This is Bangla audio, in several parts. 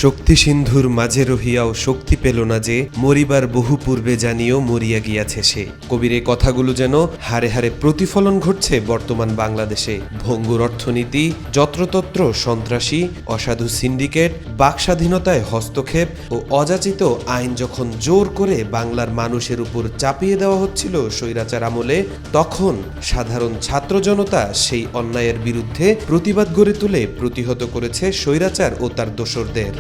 শক্তি সিন্ধুর মাঝে রহিয়াও শক্তি পেল না যে, মরিবার বহু পূর্বে জানিও মরিয়া গিয়াছে সে। কবির এই কথাগুলো যেন হারে হারে প্রতিফলন ঘটছে বর্তমান বাংলাদেশে। ভঙ্গুর অর্থনীতি, যত্রতত্র সন্ত্রাসী, অসাধু সিন্ডিকেট, বাকস্বাধীনতায় হস্তক্ষেপ ও অযাচিত আইন যখন জোর করে বাংলার মানুষের উপর চাপিয়ে দেওয়া হচ্ছিল স্বৈরাচার আমলে, তখন সাধারণ ছাত্র জনতা সেই অন্যায়ের বিরুদ্ধে প্রতিবাদ গড়ে তুলে প্রতিহত করেছে স্বৈরাচার ও তার দোসরদের।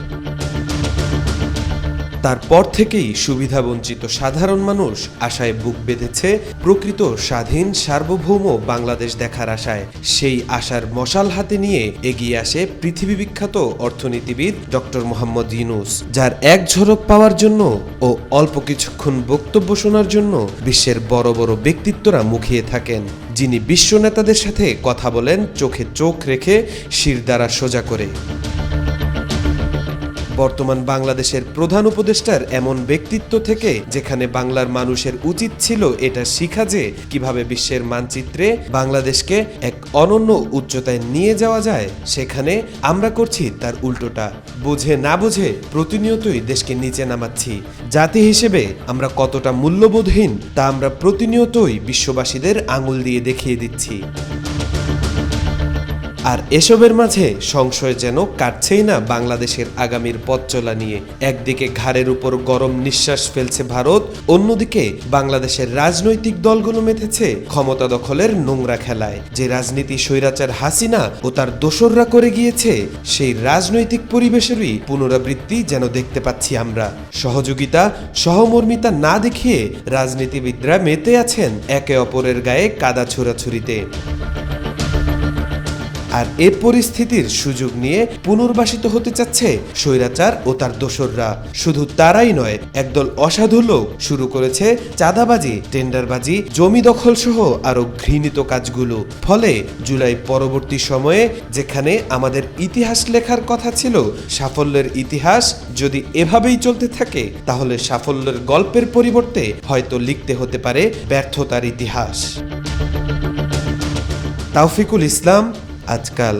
তারপর থেকেই সুবিধাবঞ্চিত সাধারণ মানুষ আশায় বুক বেঁধেছে প্রকৃত স্বাধীন সার্বভৌম বাংলাদেশ দেখার আশায়। সেই আশার মশাল হাতে নিয়ে এগিয়ে আসে পৃথিবী বিখ্যাত অর্থনীতিবিদ ডক্টর মোহাম্মদ ইউনূস, যার এক ঝলক পাওয়ার জন্য ও অল্প কিছুক্ষণ বক্তব্য শোনার জন্য বিশ্বের বড় বড় ব্যক্তিত্বরা মুখিয়ে থাকেন, যিনি বিশ্ব নেতাদের সাথে কথা বলেন চোখে চোখ রেখে, শিরদাঁড়া সোজা করে। বর্তমান বাংলাদেশের প্রধান উপদেষ্টার এমন ব্যক্তিত্ব থেকে, যেখানে বাংলার মানুষের উচিত ছিল এটা শিখা যে কিভাবে বিশ্বের মানচিত্রে বাংলাদেশকে এক অনন্য উচ্চতায় নিয়ে যাওয়া যায়, সেখানে আমরা করছি তার উল্টোটা। বুঝে না বুঝে প্রতিনিয়তই দেশকে নিচে নামাচ্ছি। জাতি হিসেবে আমরা কতটা মূল্যবোধহীন তা আমরা প্রতিনিয়তই বিশ্ববাসীদের আঙুল দিয়ে দেখিয়ে দিচ্ছি। আর এসবের মাঝে সংশয় যেন কাটছেই না বাংলাদেশের আগামীর পথ চলা নিয়ে। একদিকে ঘাড়ের উপর গরম নিঃশ্বাস ফেলছে ভারত, অন্যদিকে বাংলাদেশের রাজনৈতিক দলগুলো মেতেছে ক্ষমতা দখলের নোংরা খেলায়। যে রাজনীতি স্বৈরাচার হাসিনা ও তার দোসররা করে গিয়েছে, সেই রাজনৈতিক পরিবেশেরই পুনরাবৃত্তি যেন দেখতে পাচ্ছি আমরা। সহযোগিতা, সহমর্মিতা না দেখিয়ে রাজনীতিবিদরা মেতে আছেন একে অপরের গায়ে কাদা ছোড়াছুরিতে। আর এ পরিস্থিতির সুযোগ নিয়ে পুনর্বাসিত হতে চাচ্ছে স্বৈরাচার ও তার দোসররা। শুধু তারাই নয়, একদল অসাধু লোক শুরু করেছে চাঁদাবাজি, টেন্ডারবাজি, জমি দখল সহ আরো ঘৃণিত কাজগুলো। ফলে জুলাই পরবর্তী সময়ে যেখানে আমাদের ইতিহাস লেখার কথা ছিল, সাফল্যের ইতিহাস যদি এভাবেই চলতে থাকে, তাহলে সাফল্যের গল্পের পরিবর্তে হয়তো লিখতে হতে পারে ব্যর্থতার ইতিহাস। তাওফিকুল ইসলাম, আজকাল।